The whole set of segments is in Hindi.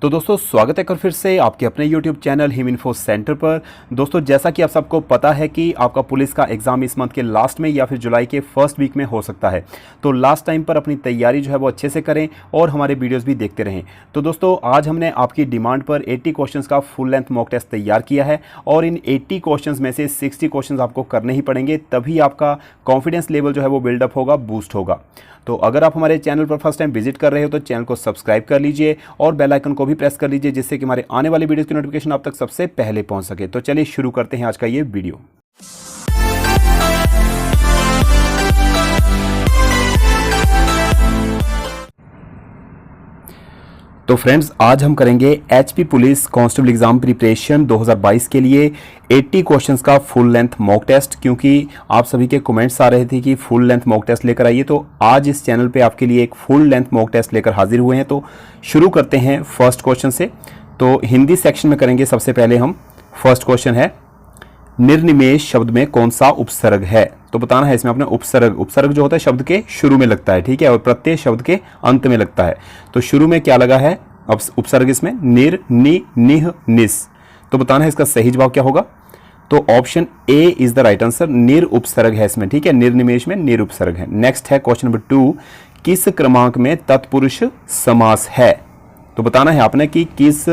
तो दोस्तों स्वागत है कर फिर से आपके अपने YouTube channel him info centre पर। दोस्तों जैसा कि आप सबको पता है कि आपका पुलिस का एग्ज़ाम इस मंथ के लास्ट में या फिर जुलाई के फर्स्ट वीक में हो सकता है, तो लास्ट टाइम पर अपनी तैयारी जो है वो अच्छे से करें और हमारे वीडियोस भी देखते रहें। तो दोस्तों आज हमने आपकी डिमांड पर 80 क्वेश्चंस का फुल लेंथ मॉक टेस्ट तैयार किया है और इन 80 क्वेश्चंस में से 60 क्वेश्चंस आपको करने ही पड़ेंगे, तभी आपका कॉन्फिडेंस लेवल जो है वो बिल्डअप होगा, बूस्ट होगा। तो अगर आप हमारे चैनल पर फर्स्ट टाइम विजिट कर रहे हो तो चैनल को सब्सक्राइब कर लीजिए और बेल आइकन को भी प्रेस कर लीजिए, जिससे कि हमारे आने वाली वीडियोस की नोटिफिकेशन आप तक सबसे पहले पहुंच सके। तो चलिए शुरू करते हैं आज का ये वीडियो। तो फ्रेंड्स आज हम करेंगे HP police constable exam preparation 2022 के लिए 80 क्वेश्चंस का फुल लेंथ मॉक टेस्ट, क्योंकि आप सभी के कमेंट्स आ रहे थे कि फुल लेंथ मॉक टेस्ट लेकर आइए, तो आज इस चैनल पे आपके लिए एक फुल लेंथ मॉक टेस्ट लेकर हाजिर हुए हैं। तो शुरू करते हैं फर्स्ट क्वेश्चन से। तो हिंदी सेक्शन में करेंगे सबसे पहले हम। फर्स्ट क्वेश्चन है, निर्निमेष शब्द में कौन सा उपसर्ग है? तो बताना है इसमें अपने उपसर्ग जो होता है शब्द के शुरू में लगता है, ठीक है, और प्रत्येक शब्द के अंत में लगता है। तो शुरू में क्या लगा है अब उपसर्ग इसमें? निर, नि, निह, निस। तो बताना है इसका सही जवाब क्या होगा। तो option A is the right answer, निर उपसर्ग है इसमें, ठीक है, निर्निमेष में निर उपसर्ग है। नेक्स्ट है क्वेश्चन नंबर 2, किस क्रमांक में तत्पुरुष समास है? तो बताना है आपने कि किस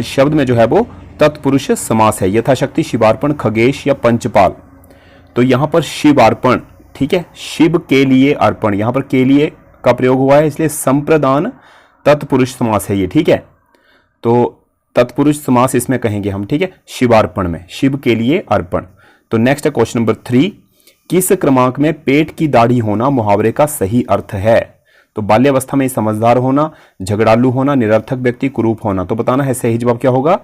शब्द में जो है वो तत्पुरुष समास है। यथाशक्ति, शिवार्पण, खगेश या पंचपाल। तो यहां पर शिवार्पण, ठीक है, शिव के लिए अर्पण, यहां पर के लिए का प्रयोग हुआ है, इसलिए संप्रदान तत्पुरुष समास है ये, ठीक है। तो तत्पुरुष समास इसमें कहेंगे हम, ठीक है, शिवार्पण में, शिव के लिए अर्पण। तो नेक्स्ट है क्वेश्चन नंबर 3, किस क्रमांक में पेट की दाढ़ी होना मुहावरे का सही अर्थ है? तो बाल्यावस्था में समझदार होना, झगड़ालू होना, निरर्थक व्यक्ति, कुरूप होना। तो बताना है सही जवाब क्या होगा।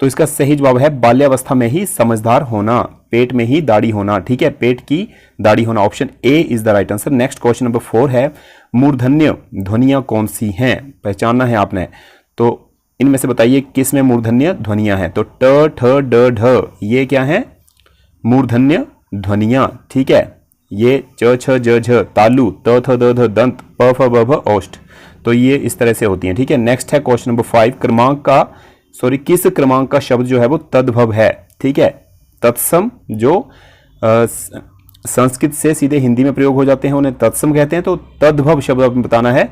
तो इसका सही जवाब है बाल्यावस्था में ही समझदार होना, पेट में ही दाढ़ी होना, ठीक है, पेट की दाढ़ी होना। Option A is the right answer. Next question number 4 है, मूर्धन्य ध्वनियां कौन सी हैं? पहचानना है आपने। तो इनमें से बताइए किस में मूर्धन्य ध्वनियां हैं? तो ट, ठ, ड, ढ, ये क्या है? मूर्धन्य ध्वनियां, ठीक है। ये च, छ, ज, झ, तालु, त, थ, द, ध, दंत, प, फ, ब, भ, ओष्ठ। तो ये इस तरह से होती हैं, ठीक है। नेक्स्ट है क्वेश्चन नंबर 5, किस क्रमांक का शब्द जो है वो तद्भव है? ठीक है, तत्सम जो संस्कृत से सीधे हिंदी में प्रयोग हो जाते हैं उन्हें तत्सम कहते हैं। तो तद्भव शब्द आपको बताना है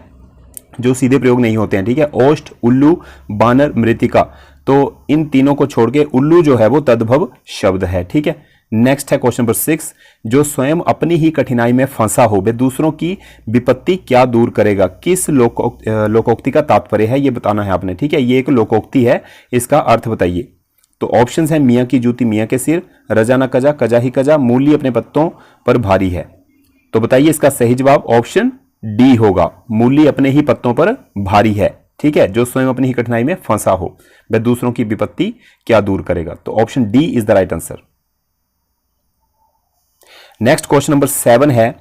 जो सीधे प्रयोग नहीं होते हैं, ठीक है। ओष्ठ, उल्लू, बानर, मृतिका। तो इन तीनों को छोड़ के उल्लू जो है वो तद्भव शब्द है, ठीक है। नेक्स्ट है क्वेश्चन नंबर 6, जो स्वयं अपनी ही कठिनाई में फंसा हो वे दूसरों की विपत्ति क्या दूर करेगा? किस लोकोक्ति का तात्पर्य है ये बताना है आपने, ठीक है। ये एक लोकोक्ति है, इसका अर्थ बताइए। तो ऑप्शंस हैं, मियाँ की जूती मियाँ के सिर, रजा न कजा कजा ही कजा, मूली अपने पत्तों पर भारी है। तो बताइए इसका सही जवाब ऑप्शन डी होगा, मूली अपने ही पत्तों पर भारी है, ठीक है। जो स्वयं अपनी ही कठिनाई में फंसा हो वह दूसरों की विपत्ति क्या दूर करेगा? तो option D is the right answer. Next question number 7 है,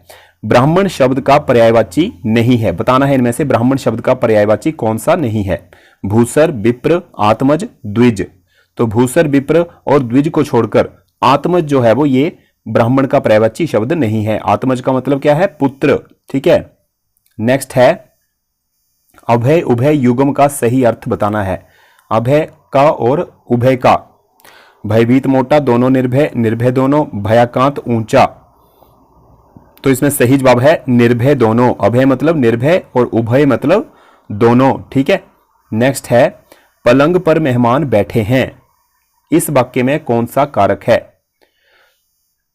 ब्राह्मण शब्द का पर्यायवाची नहीं है। बताना है इनमें से ब्राह्मण शब्द का पर्यायवाची कौन सा नहीं है? भूसर, विप्र, आत्मज, द्विज। तो भूसर, विप्र और द्विज को छोड़कर आत्मज जो है वो ये ब्राह्मण का पर्यायवाची शब्द नहीं है। आत्मज का मतलब क्या है? पुत्र, ठीक है। नेक्स्ट है, अभय उभय युगम का सही अर्थ बताना है। अभय का और उभय का, भयभीत मोटा, दोनों निर्भय, निर्भय दोनों, भयाकांत ऊंचा। तो इसमें सही जवाब है निर्भय दोनों। अभय मतलब निर्भय और उभय मतलब दोनों, ठीक है। नेक्स्ट है, पलंग पर मेहमान बैठे हैं, इस वाक्य में कौन सा कारक है?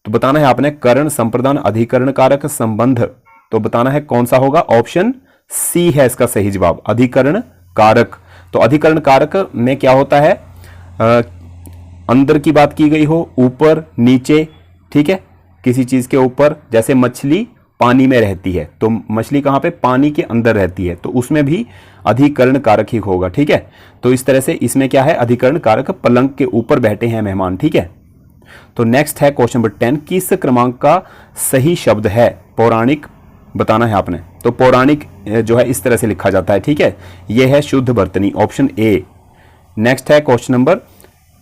तो बताना है आपने करण, संप्रदान, अधिकरण कारक, संबंध। तो बताना है कौन सा होगा। ऑप्शन सी है इसका सही जवाब, अधिकरण कारक। तो अधिकरण कारक में क्या होता है? अंदर की बात की गई हो, ऊपर, नीचे, ठीक है, किसी चीज के ऊपर। जैसे मछली पानी में रहती है तो मछली कहां पे? पानी के अंदर रहती है, तो उसमें भी अधिकरण कारक ही होगा, ठीक है। तो इस तरह से इसमें क्या है? अधिकरण कारक, पलंग के ऊपर बैठे हैं मेहमान, ठीक है। तो नेक्स्ट है क्वेश्चन नंबर 10, किस क्रमांक का सही शब्द है? पौराणिक बताना है आपने। तो पौराणिक जो है इस तरह से लिखा जाता है, ठीक है। यह है शुद्ध वर्तनी, ऑप्शन ए। नेक्स्ट है क्वेश्चन नंबर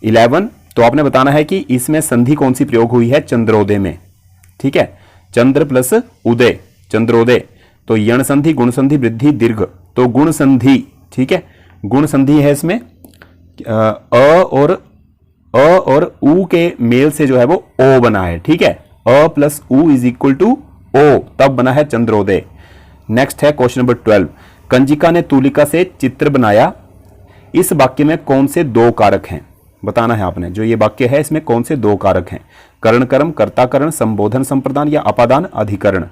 11, तो आपने बताना है कि इसमें संधि कौन सी प्रयोग हुई है? चंद्रोदय में, ठीक है। चंद्र प्लस उदय, चंद्रोदय। तो यण संधि, गुण संधि, वृद्धि, दीर्घ। तो गुण संधि, ठीक है, गुण संधि है इसमें, अ और उ के मेल से जो है वो ओ बना है, ठीक है, अ प्लस उ इज इक्वल टू ओ, तब बना है चंद्रोदय। नेक्स्ट है क्वेश्चन नंबर 12, कंजिका ने तूलिका से चित्र बनाया, इस वाक्य में कौन से दो कारक हैं, बताना है आपने। जो ये वाक्य है इसमें कौन से दो कारक हैं, करण कर्म, कर्ता करण, संबोधन संप्रदान या अपादान अधिकरण।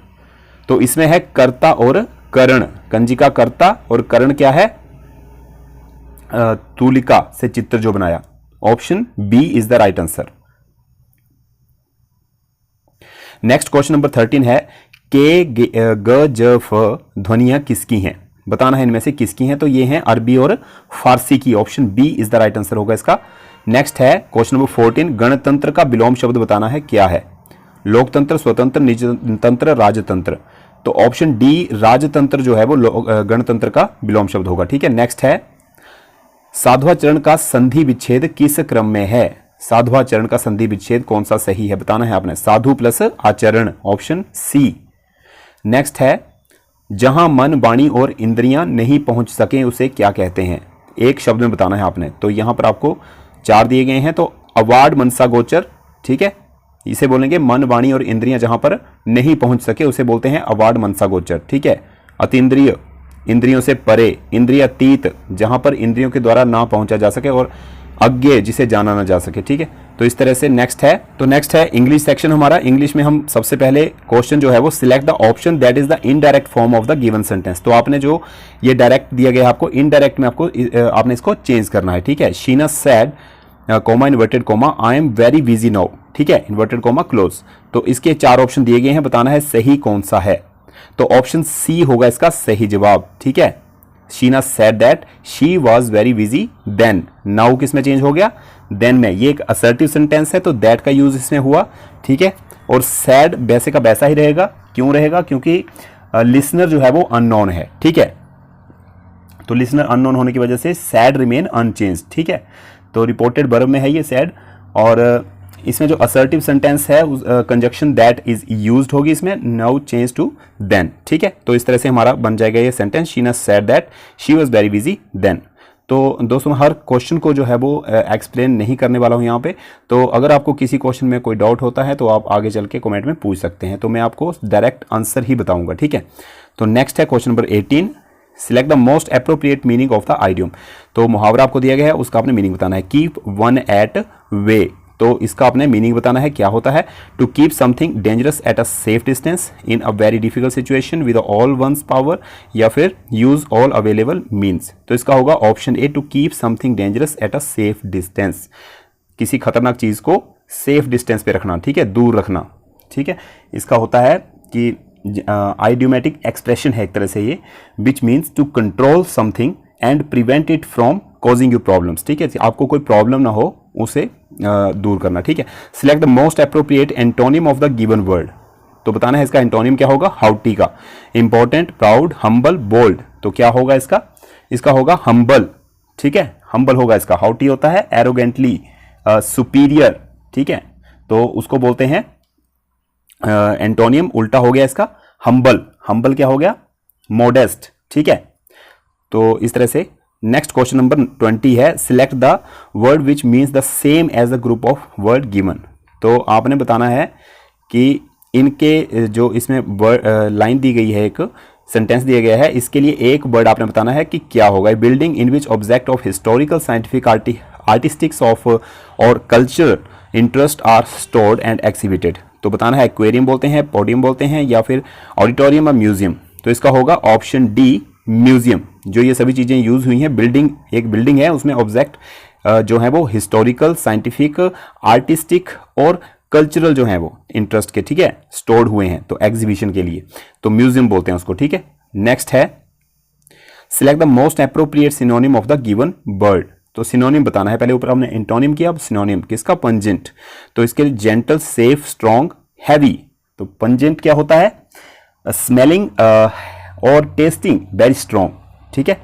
तो इसमें है कर्ता और करण, कंजिका कर्ता और करण क्या है, तूलिका से चित्र जो बनाया। Option B is the right answer. Next question number 13 है, के ग ज फ ध्वनियां किसकी हैं, बताना है इनमें से किसकी हैं। तो ये हैं अरबी और फारसी की। Option B is the right answer होगा इसका। नेक्स्ट है क्वेश्चन नंबर 14, गणतंत्र का विलोम शब्द बताना है क्या है, लोकतंत्र, स्वतंत्र, निजतंत्र, राजतंत्र। तो ऑप्शन डी राजतंत्र जो है वो गणतंत्र का विलोम शब्द होगा, ठीक है। नेक्स्ट है, साधुवाचरण का संधि विच्छेद किस क्रम में है, साधुवाचरण का संधि विच्छेद कौन सा सही है, बताना है आपने, साधु प्लस आचरण, ऑप्शन सी। नेक्स्ट है, जहां मन, वाणी और इंद्रियां नहीं पहुंच सके उसे क्या कहते हैं, एक शब्द में बताना है आपने। तो यहां पर आपको 4 दिए गए हैं, तो अवार्ड मनसा गोचर, ठीक है, इसे बोलेंगे मन, वाणी और इंद्रियां जहां पर नहीं पहुंच सके उसे बोलते हैं अवार्ड मनसा गोचर, ठीक है। अतीन्द्रिय, इंद्रियों से परे, इंद्रियातीत, जहां पर इंद्रियों के द्वारा ना पहुंचा जा सके, और अज्ञेय, जिसे जाना ना जा सके, ठीक है। तो इस तरह से नेक्स्ट है, तो नेक्स्ट है इंग्लिश सेक्शन हमारा। इंग्लिश में हम सबसे पहले क्वेश्चन जो है वो select the option that is the indirect form of the given sentence. तो आपने जो ये डायरेक्ट दिया गया आपको, इनडायरेक्ट में आपको आपने इसको चेंज करना है, ठीक है। Sheena sad coma inverted coma I am very busy now, ठीक है, इन्वर्टेड कोमा क्लोज। तो इसके 4 ऑप्शन दिए गए हैं, बताना है सही कौन सा है। तो ऑप्शन सी होगा इसका सही जवाब, ठीक है। Sheena said that she was very busy then, now किस में चेंज हो गया, देन में। ये एक असर्टिव सेंटेंस है तो दैट का यूज इसमें हुआ, ठीक है। और सैड वैसे का वैसा ही रहेगा, क्यों रहेगा, क्योंकि लिसनर जो है वो अननोन है, ठीक है। तो लिसनर अननोन होने की वजह से सैड रिमेन अनचेंज, ठीक है। तो रिपोर्टेड वर्ब में है ये सैड, और इसमें जो असर्टिव सेंटेंस है कंजक्शन दैट इज यूज्ड होगी इसमें, नाउ चेंज टू देन, ठीक है। तो इस तरह से हमारा बन जाएगा ये sentence, Sheena said that she was very busy then. तो दोस्तों हर क्वेश्चन को जो है वो एक्सप्लेन नहीं करने वाला हूँ यहाँ पे। तो अगर आपको किसी क्वेश्चन में कोई डाउट होता है तो आप आगे चल के कमेंट में पूछ सकते हैं, तो मैं आपको डायरेक्ट आंसर ही बताऊंगा, ठीक है। तो नेक्स्ट है question number 18, select the most appropriate meaning of the idiom. तो मुहावरा आपको दिया गया है, उसका आपने मीनिंग बताना है। कीप वन एट वे, तो इसका आपने मीनिंग बताना है क्या होता है। To keep something dangerous at a safe distance in a very difficult situation with all one's power, या फिर यूज ऑल अवेलेबल मीन्स। तो इसका होगा option A, to keep something dangerous at a safe distance, किसी खतरनाक चीज को सेफ डिस्टेंस पे रखना, ठीक है, दूर रखना, ठीक है। इसका होता है कि आइडियोमेटिक एक्सप्रेशन है एक तरह से ये, which means to control something and prevent it from causing you problems, ठीक है, आपको कोई प्रॉब्लम ना हो उसे दूर करना, ठीक है। Select the most appropriate antonym of the given word, तो बताना है इसका एंटोनिम क्या होगा, हाउटी का। इंपॉर्टेंट, प्राउड, हम्बल, बोल्ड, तो क्या होगा इसका, इसका होगा हम्बल, ठीक है, हम्बल होगा इसका। हाउटी होता है एरोगेंटली, सुपीरियर, ठीक है, तो उसको बोलते हैं एंटोनियम, उल्टा हो गया इसका हम्बल। हम्बल क्या हो गया, मोडेस्ट, ठीक है। तो इस तरह से नेक्स्ट क्वेश्चन नंबर 20 है, select the word which means the same as the group of word given. तो आपने बताना है कि इनके जो इसमें लाइन दी गई है, एक सेंटेंस दिया गया है, इसके लिए एक वर्ड आपने बताना है कि क्या होगा। Building in which object of historical, scientific, artistics of or culture interest are stored and exhibited. तो बताना है एक्वेरियम बोलते हैं, पोडियम बोलते हैं, या फिर ऑडिटोरियम या म्यूजियम। तो इसका होगा ऑप्शन डी, म्यूजियम। जो ये सभी चीजें यूज हुई हैं, बिल्डिंग, एक बिल्डिंग है, उसमें ऑब्जेक्ट जो है वो हिस्टोरिकल, साइंटिफिक, आर्टिस्टिक और कल्चरल जो है वो इंटरेस्ट के, ठीक है, स्टोर्ड हुए हैं, तो एग्जीबिशन के लिए, तो म्यूजियम बोलते हैं उसको, ठीक है। नेक्स्ट है, select the most appropriate synonym of the given word. तो सिनोनिम बताना है, पहले ऊपर हमने एंटोनिम किया, अब सिनोनिम किसका, पंजेंट। तो इसके लिए जेंटल, सेफ, स्ट्रॉन्ग, हैवी। तो पंजेंट क्या होता है, स्मेलिंग और टेस्टिंग वेरी स्ट्रॉन्ग, ठीक है।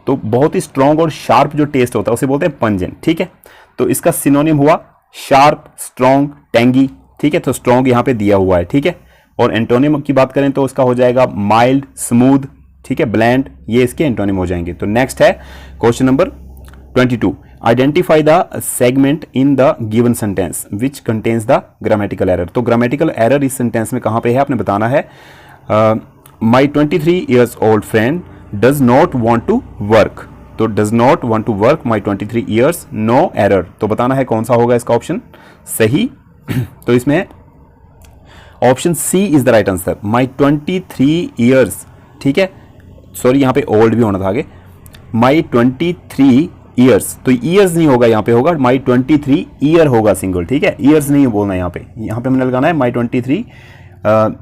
तो बहुत ही स्ट्रॉन्ग और शार्प जो टेस्ट होता है उसे बोलते हैं पंजेंट, ठीक है। तो इसका सिनोनिम हुआ शार्प, स्ट्रॉन्ग, टेंगी, ठीक है। तो स्ट्रॉन्ग यहां पे दिया हुआ है, ठीक है। और एंटोनिम की बात करें तो इसका हो जाएगा माइल्ड, स्मूथ, ठीक है, ब्लैंड ये इसके एंटोनिम हो जाएंगे। तो नेक्स्ट है question number 22, identify the segment in the given sentence which contains the grammatical error. तो ग्रामेटिकल एरर इस सेंटेंस में कहां पे है आपने बताना है। माई 23 years old friend does not want to work, तो does not want to work my 23 years, no error। तो बताना है कौन सा होगा इसका ऑप्शन सही। तो इसमें option C is the right answer, my 23 years, ठीक है, सॉरी यहाँ पे ओल्ड भी होना था आगे, माई 23 years, तो ईयर्स नहीं होगा, यहाँ पे होगा माई 23 ईयर होगा सिंगल, ठीक है, ईयर्स नहीं बोलना यहाँ पे हमने लगाना है माई 23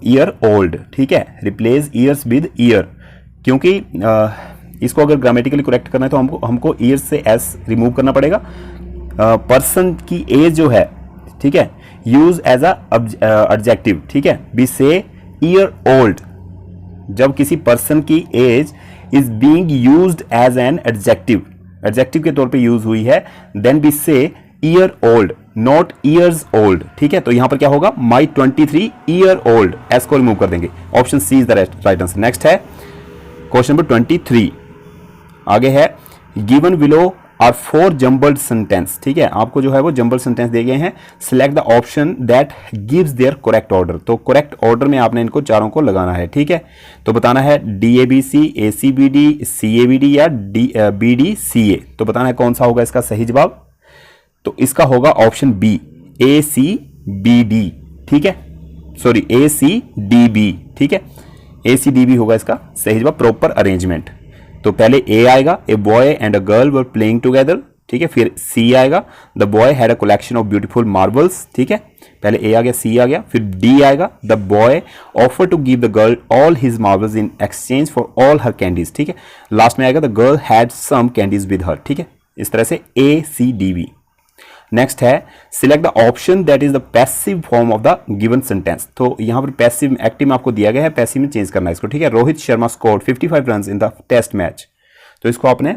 ईयर ओल्ड, ठीक है, रिप्लेस ईयर्स विद ईयर, क्योंकि इसको अगर ग्रामेटिकली करेक्ट करना है तो हमको ईयर्स से एस रिमूव करना पड़ेगा। पर्सन की एज जो है, ठीक है, यूज एज अ एडजेक्टिव, ठीक है, बी से ईयर ओल्ड, जब किसी पर्सन की age is being used as an adjective के तौर पे यूज हुई है, देन बी से year old, not years old, ठीक है। तो यहां पर क्या होगा, माई 23 ईयर ओल्ड, एस को रिमूव कर देंगे, option C is the right answer. Next है क्वेश्चन नंबर 23, आगे है given below are 4 jumbled sentence, ठीक है, आपको जो है वो जम्बल्ड सेंटेंस दिए गए हैं, select the option that gives there correct order. तो करेक्ट ऑर्डर में आपने इनको चारों को लगाना है, ठीक है। तो बताना है DABC, ACBD, CABD या BDCA। तो बताना है कौन सा होगा इसका सही जवाब। तो इसका होगा ऑप्शन बी, ACBD, ठीक है, सॉरी ACDB, ठीक है, ACDB होगा इसका सही जवाब, प्रॉपर अरेंजमेंट। तो पहले ए आएगा, a boy and a girl were playing together, ठीक है, फिर सी आएगा, the boy had a collection of beautiful marbles, ठीक है, पहले ए आ गया, सी आ गया, फिर डी आएगा, the boy offer to give the girl all his marbles in exchange for all her candies, ठीक है, लास्ट में आएगा the girl had some candies with her, ठीक है, इस तरह से ACDB। नेक्स्ट है select the option that is the passive form of the given sentence. तो यहां पर पैसिव एक्टिव में आपको दिया गया है, पैसिव में चेंज करना है इसको, ठीक है। Rohit Sharma scored 55 runs in the test match, तो इसको आपने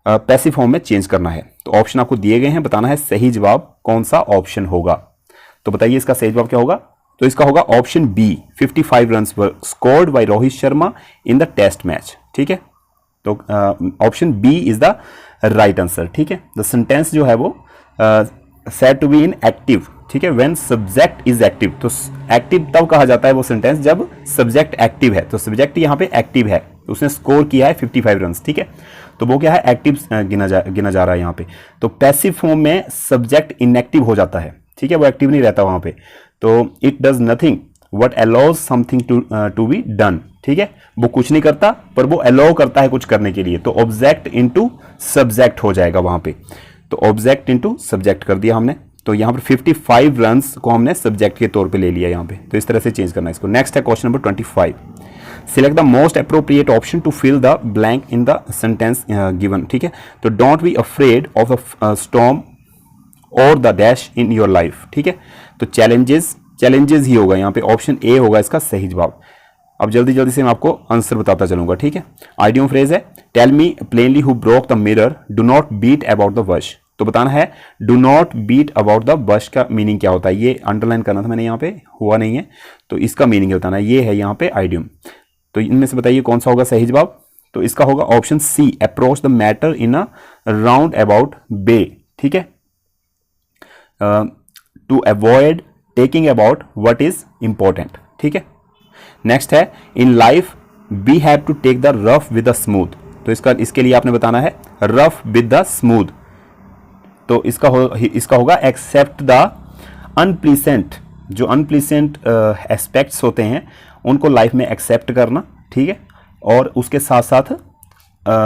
पैसिव फॉर्म में चेंज करना है। तो ऑप्शन आपको दिए गए हैं, बताना है सही जवाब कौन सा ऑप्शन होगा। तो बताइए इसका सही जवाब क्या होगा। तो इसका होगा option B, 55 runs were scored by Rohit Sharma in the test match, ठीक है। तो option B is the right answer, ठीक है। द सेंटेंस जो है वो said to be in active, ठीक है, when subject is active। तो एक्टिव तब कहा जाता है वो सेंटेंस जब सब्जेक्ट एक्टिव है। तो सब्जेक्ट यहाँ पे एक्टिव है, तो उसने स्कोर किया है 55 रन्स, ठीक है, तो वो क्या है, एक्टिव गिना जा रहा है यहाँ पे। तो पैसिव फॉर्म में सब्जेक्ट इनएक्टिव हो जाता है, ठीक है, वो एक्टिव नहीं रहता वहाँ पे। तो it does nothing what allows something to be done, ठीक है, वो कुछ नहीं करता पर वो अलाउ करता है कुछ करने के लिए। तो ऑब्जेक्ट इनटू सब्जेक्ट हो जाएगा वहाँ पे। तो ऑब्जेक्ट इनटू सब्जेक्ट कर दिया हमने। तो यहाँ पर 55 रन्स को हमने सब्जेक्ट के तौर पे ले लिया यहाँ पे। तो इस तरह से चेंज करना है इसको। नेक्स्ट है question number 25, select the most appropriate option to fill the blank in the sentence given, ठीक है। तो don't be afraid of the storm or the dash in your life, ठीक है। तो चैलेंजेस ही होगा यहाँ पे, ऑप्शन ए होगा इसका सही जवाब। अब जल्दी जल्दी से मैं आपको आंसर बताता चलूंगा, ठीक है। आइडियम फ्रेज है tell me plainly who broke the mirror, do not beat about the bush. तो बताना है do not beat about the bush का मीनिंग क्या होता है। ये अंडरलाइन करना था मैंने, यहाँ पे हुआ नहीं है, तो इसका मीनिंग बताना है। ये है यहाँ पे आइडियम। तो इनमें से बताइए कौन सा होगा सही जवाब। तो इसका होगा option C, approach the matter in a roundabout way, ठीक है, to avoid taking about what is important, ठीक है। नेक्स्ट है in life we have to take the rough with the smooth. तो इसके लिए आपने बताना है रफ विद द स्मूथ। तो इसका होगा एक्सेप्ट द अनप्लीसेंट। जो अनप्लीसेंट एस्पेक्ट्स होते हैं उनको लाइफ में एक्सेप्ट करना, ठीक है, और उसके साथ साथ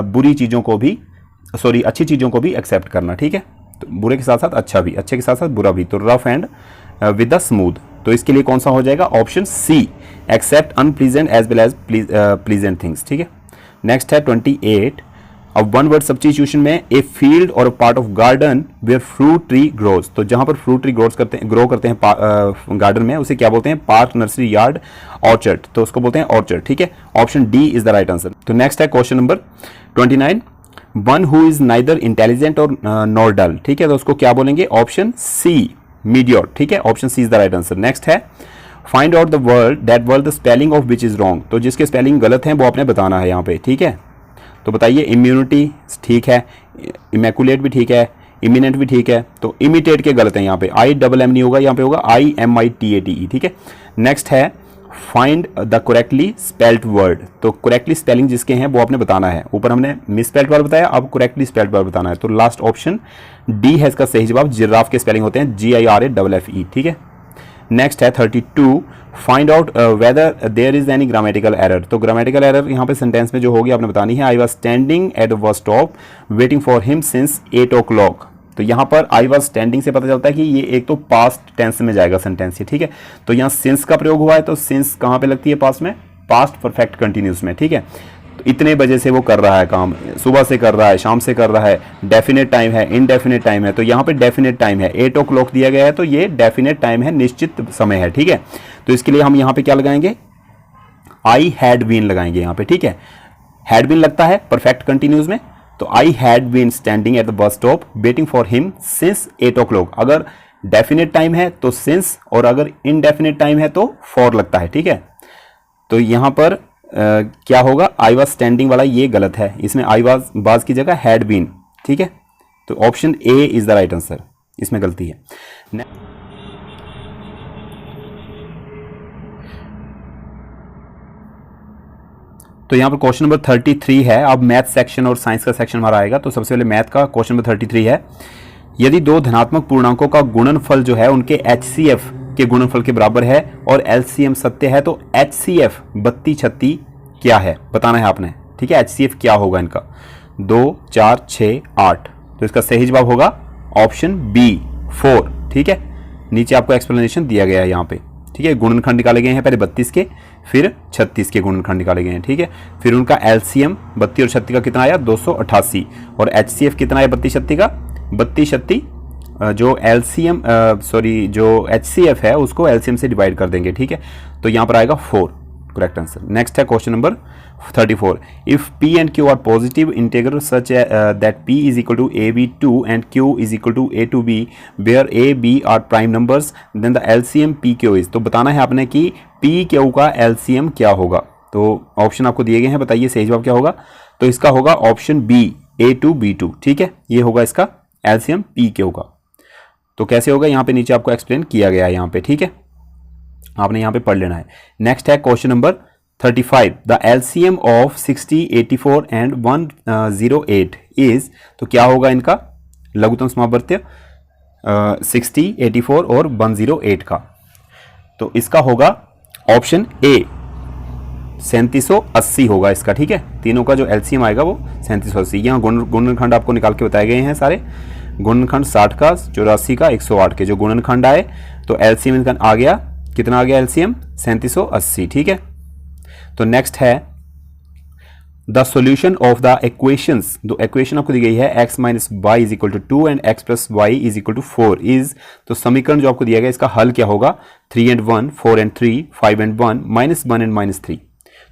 बुरी चीज़ों को भी, सॉरी अच्छी चीज़ों को भी एक्सेप्ट करना, ठीक है। तो बुरे के साथ साथ अच्छा भी, अच्छे के साथ साथ बुरा भी। तो rough and with the smooth. तो इसके लिए कौन सा हो जाएगा, option C, accept unpleasant as well as pleasant things, ठीक है। नेक्स्ट है 28, अब वन वर्ड सब्स्टिट्यूशन में ए फील्ड और part of garden where fruit tree grows. तो जहां पर फ्रूट ट्री ग्रो करते हैं गार्डन में, उसे क्या बोलते हैं, पार्क, नर्सरी, यार्ड, ऑर्चर्ड। तो उसको बोलते हैं ऑर्चर्ड, ठीक है। Option D is the right answer. तो नेक्स्ट है question number 29, one who is neither intelligent और नॉर डल, ठीक है। तो उसको क्या बोलेंगे, ऑप्शन सी, मीडियोर, ठीक है। Option C is the right answer. Next है find out the word the spelling of which is wrong, तो जिसके स्पेलिंग गलत हैं वो आपने बताना है यहाँ पे, ठीक है। तो बताइए, इम्यूनिटी ठीक है, इमेकुलेट भी ठीक है, इमिनेंट भी ठीक है, तो इमिटेट के गलत है यहाँ पे, आई डबल एम नहीं होगा, यहाँ पे होगा IMITATE, ठीक है। नेक्स्ट है find the correctly spelled word, तो करेक्टली स्पेलिंग जिसके हैं वो आपने बताना है। ऊपर हमने मिस स्पेल्ड वर्ड बताया, अब करेक्टली स्पेल्ड वर्ड बताना है। तो लास्ट ऑप्शन डी है इसका सही जवाब। जिराफ के स्पेलिंग होते हैं GIRAFFE, ठीक है। नेक्स्ट है 32, find out whether there is any grammatical error, तो ग्रामेटिकल एरर यहाँ पे सेंटेंस में जो होगी आपने बतानी है। I was standing at the bus stop waiting for him since 8 o'clock, तो यहाँ पर आई वॉज स्टैंडिंग से पता चलता है कि ये एक तो पास्ट टेंस में जाएगा सेंटेंस ये, ठीक है। तो यहाँ सिंस का प्रयोग हुआ है, तो सिंस कहाँ पे लगती है पास्ट में, पास्ट परफेक्ट कंटिन्यूस में, ठीक है। तो इतने बजे से वो कर रहा है काम, सुबह से कर रहा है, शाम से कर रहा है, डेफिनेट टाइम है, इनडेफिनेट टाइम है, तो यहाँ पे डेफिनेट टाइम है, 8 o'clock दिया गया है, तो ये डेफिनेट टाइम है, निश्चित समय है, ठीक है। तो इसके लिए हम यहाँ पे क्या लगाएंगे, आई हैड बीन लगाएंगे यहाँ पे, ठीक है। हैड बीन लगता है परफेक्ट कंटिन्यूस में, तो I had been standing at the bus stop waiting for him since 8 o'clock। अगर डेफिनेट टाइम है तो सिंस, और अगर इनडेफिनेट टाइम है तो फॉर लगता है, ठीक है। तो यहां पर क्या होगा, आई वॉज स्टैंडिंग वाला ये गलत है, इसमें आई वाज की जगह हैड बीन, ठीक है। तो option A is the right answer, इसमें गलती है। तो यहाँ पर क्वेश्चन नंबर 33 है। अब मैथ सेक्शन और साइंस का सेक्शन हमारा आएगा। तो सबसे पहले मैथ का क्वेश्चन नंबर 33 है, यदि दो धनात्मक पूर्णांकों का गुणनफल जो है उनके HCF के गुणनफल के बराबर है और LCM सत्य है, तो HCF 32 36 क्या है बताना है आपने, ठीक है। HCF क्या होगा इनका, 2 4 6 8, तो इसका सही जवाब होगा ऑप्शन बी 4, ठीक है। नीचे आपको एक्सप्लेनेशन दिया गया है यहाँ पे, ठीक है। गुणनखंड निकाले गए हैं पहले 32 के, फिर 36 के गुणनखंड निकाले गए हैं, ठीक है। फिर उनका LCM 32 और 36 का कितना आया, 288, और HCF कितना आया 32 36 का, 32 36 जो LCM जो HCF है उसको LCM से डिवाइड कर देंगे, ठीक है। तो यहाँ पर आएगा 4, करेक्ट आंसर। नेक्स्ट है question number 34, if P and Q are positive integral such that P is equal to AB2 and Q is equal to A to B where A B are prime numbers then the LCM PQ is, तो बताना है आपने कि PQ का LCM क्या होगा। तो ऑप्शन आपको दिए गए हैं, बताइए सही जवाब क्या होगा। तो इसका होगा ऑप्शन बी A2 B2, ठीक है। ये होगा इसका LCM PQ का। तो कैसे होगा यहाँ पे नीचे आपको एक्सप्लेन किया गया है यहाँ पे, ठीक है, आपने यहाँ पे पढ़ लेना है। नेक्स्ट है question number 35, the LCM of 60 84 and 108 is, तो क्या होगा इनका लघुत्तम समावर्त्य 60 84 और 108 का। तो इसका होगा ऑप्शन ए 3780 होगा इसका, ठीक है। तीनों का जो LCM आएगा वो 3780। यहाँ गुणनखंड आपको निकाल के बताए गए हैं सारे, गुणनखंड 60 का, 84 का, 108 के जो गुणनखंड आए, तो LCM इनका आ गया, कितना आ गया LCM 3780, ठीक है। तो नेक्स्ट है the solution of the equations, जो इक्वेशन आपको दी गई है x minus y is equal to 2 and x plus y is equal to 4 is, तो समीकरण जो आपको दिया गया इसका हल क्या होगा, 3 and 1, 4 and 3, 5 and 1, -1 and -3,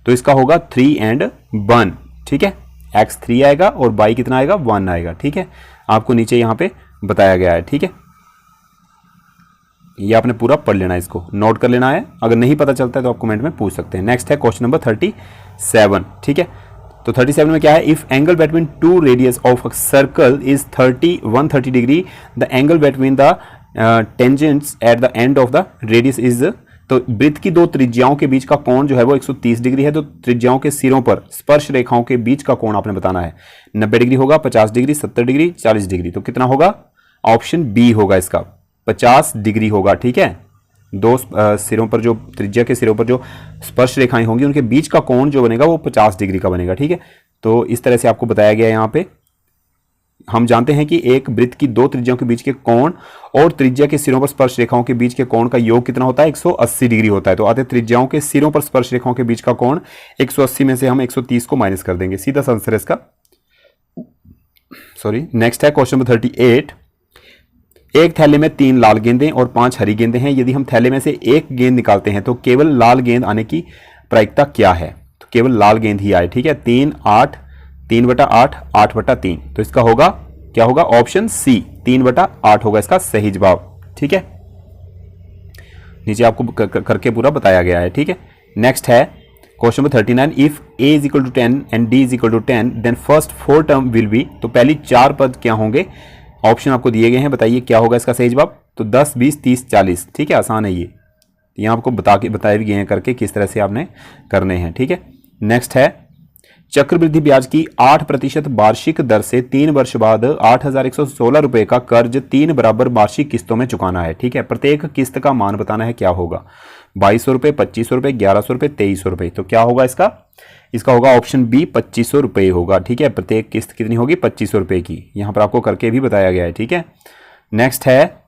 तो इसका होगा 3 and 1, ठीक है। x 3 आएगा और y कितना आएगा 1 आएगा, ठीक है। आपको नीचे यहाँ पे बताया गया है, ठीक है। ये आपने पूरा पढ़ लेना है, इसको नोट कर लेना है, अगर नहीं पता चलता है तो आप कमेंट में पूछ सकते हैं। नेक्स्ट है क्वेश्चन नंबर 37, ठीक है। तो 37 में क्या है, if angle between two radius of a circle is 130 degree, the angle between the tangents at the end of the radius is, तो वृत्त की दो त्रिज्याओं के बीच का कोण जो है वो 130 डिग्री है, तो त्रिज्याओं के सिरों पर स्पर्श रेखाओं के बीच का कोण आपने बताना है। 90 डिग्री होगा, 50 डिग्री, 70 डिग्री, 40 डिग्री, तो कितना होगा, ऑप्शन बी होगा इसका 50 डिग्री होगा, ठीक है। दो सिरों पर जो त्रिज्या के सिरों पर जो स्पर्श रेखाएं होंगी उनके बीच का कोण जो बनेगा वो 50 डिग्री का बनेगा, ठीक है। तो इस तरह से आपको बताया गया है यहाँ पे। हम जानते हैं कि एक वृत्त की दो त्रिज्याओं के बीच के कोण और त्रिज्या के सिरों पर स्पर्श रेखाओं के बीच के कोण का योग कितना होता है, 180 डिग्री होता है। तो आते त्रिज्याओं के सिरों पर स्पर्श रेखाओं के बीच का कोण 180 में से हम 130 को माइनस कर देंगे, सीधा आंसर है इसका, सॉरी। नेक्स्ट है क्वेश्चन नंबर 38, एक थैले में 3 लाल गेंदें और 5 हरी गेंदें हैं, यदि हम थैले में से एक गेंद निकालते हैं तो केवल लाल गेंद आने की प्रायिकता क्या है, तो केवल लाल गेंद ही आए, ठीक है। 3 8 3/8 8/3, तो इसका होगा क्या होगा, ऑप्शन सी 3/8 होगा इसका सही जवाब, ठीक है। नीचे आपको करके पूरा बताया गया है, ठीक है। नेक्स्ट है question number 39, if a is equal to 10 and d is equal to 10 then first 4 term will be, तो पहली 4 पद क्या होंगे, ऑप्शन आपको दिए गए हैं, बताइए क्या होगा इसका सही जवाब। तो 10, 20, 30, 40, ठीक है, आसान है ये, यहाँ आपको बताए भी गए हैं करके किस तरह से आपने करने हैं, ठीक है। नेक्स्ट है चक्रवृद्धि ब्याज की 8% वार्षिक दर से 3 वर्ष बाद 8,116 रुपए का कर्ज 3 बराबर वार्षिक किस्तों में चुकाना है, ठीक है। प्रत्येक किस्त का मान बताना है, क्या होगा, 2200 रुपए, 2500 रुपए, 1100 रुपए, 2300 रुपए। तो क्या होगा इसका होगा ऑप्शन बी 2500 रुपए होगा, ठीक है। प्रत्येक किस्त कितनी होगी, 2500 रुपए की, यहां पर आपको करके भी बताया गया है, ठीक है। नेक्स्ट है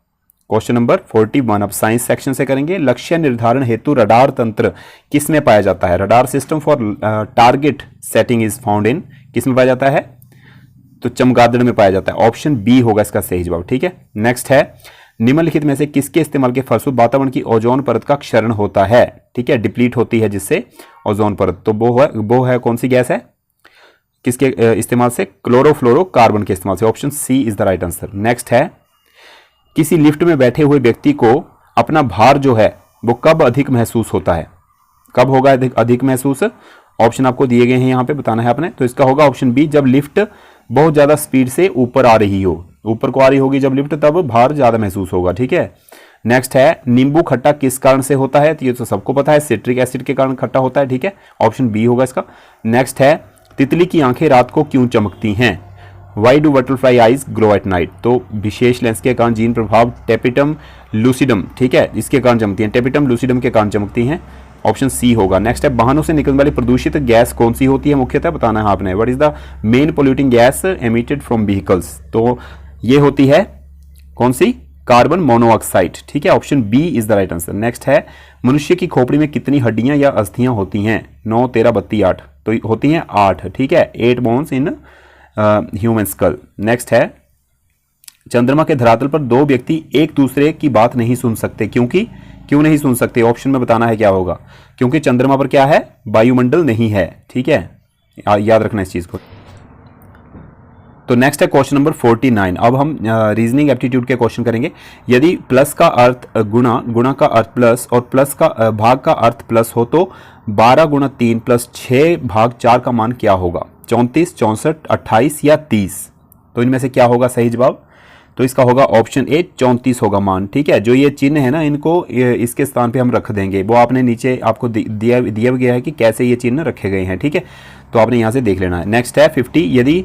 क्वेश्चन नंबर 41, अब साइंस सेक्शन से करेंगे। लक्ष्य निर्धारण हेतु रडार तंत्र किस में पाया जाता है, radar system for target setting is found in, किस में पाया जाता है, तो चमगादड़ में पाया जाता है, ऑप्शन बी होगा इसका सही जवाब, ठीक है। नेक्स्ट है निम्नलिखित में से किसके इस्तेमाल के फलस्वरूप वातावरण की ओजोन परत का क्षरण होता है, ठीक है, डिप्लीट होती है जिससे ओजोन परत, तो वो है कौन सी गैस है, किसके इस्तेमाल से, क्लोरोफ्लोरोकार्बन के इस्तेमाल से, option C is the right answer. Next है किसी लिफ्ट में बैठे हुए व्यक्ति को अपना भार जो है वो कब अधिक महसूस होता है, कब होगा अधिक महसूस, ऑप्शन आपको दिए गए हैं यहाँ पे, बताना है आपने। तो इसका होगा ऑप्शन बी, जब लिफ्ट बहुत ज्यादा स्पीड से ऊपर आ रही हो, ऊपर को आ रही होगी जब लिफ्ट, तब भार ज्यादा महसूस होगा, ठीक है। नेक्स्ट है नींबू खट्टा किस कारण से होता है, तो ये तो सबको पता है, सिट्रिक एसिड के कारण खट्टा होता है, ठीक है, ऑप्शन बी होगा इसका। नेक्स्ट है तितली की आंखें रात को क्यों चमकती हैं, why do butterfly eyes glow at night, तो विशेष लेंस के कारण जीन प्रभाव टेपिटम लूसिडम, ठीक है, इसके कारण चमकती हैं, टेपिटम लूसिडम के कारण चमकती हैं, ऑप्शन सी होगा। नेक्स्ट है वाहनों से निकलने वाली प्रदूषित गैस कौन सी होती है, मुख्यतः बताना है आपने, what is the main polluting gas emitted from vehicles, तो ये होती है कौन सी, कार्बन मोनोऑक्साइड, ठीक है, option B is the right answer. Next है मनुष्य की खोपड़ी में कितनी हड्डियां या अस्थियां होती हैं, 9, 13, 32, 8, तो होती हैं 8, ठीक है, 8 bones in human school. Next है चंद्रमा के धरातल पर 2 व्यक्ति एक दूसरे की बात नहीं सुन सकते, क्यों नहीं सुन सकते, ऑप्शन में बताना है क्या होगा, क्योंकि चंद्रमा पर क्या है, वायुमंडल नहीं है, ठीक है, याद रखना इस चीज को। तो नेक्स्ट है क्वेश्चन नंबर 49, अब हम रीजनिंग एप्टीट्यूड के क्वेश्चन करेंगे। यदि प्लस का अर्थ गुणा, गुणा का अर्थ प्लस और प्लस का भाग का अर्थ प्लस हो तो 12 गुणा 3 प्लस 6 भाग 4 का मान क्या होगा, 34, 64, 28 या 30, तो इनमें से क्या होगा सही जवाब, तो इसका होगा ऑप्शन ए 34 होगा मान, ठीक है। जो ये चिन्ह है ना, इनको इसके स्थान पे हम रख देंगे, वो आपने नीचे आपको दिया गया है कि कैसे ये चिन्ह रखे गए हैं, ठीक है, तो आपने यहाँ से देख लेना है। नेक्स्ट है 50, यदि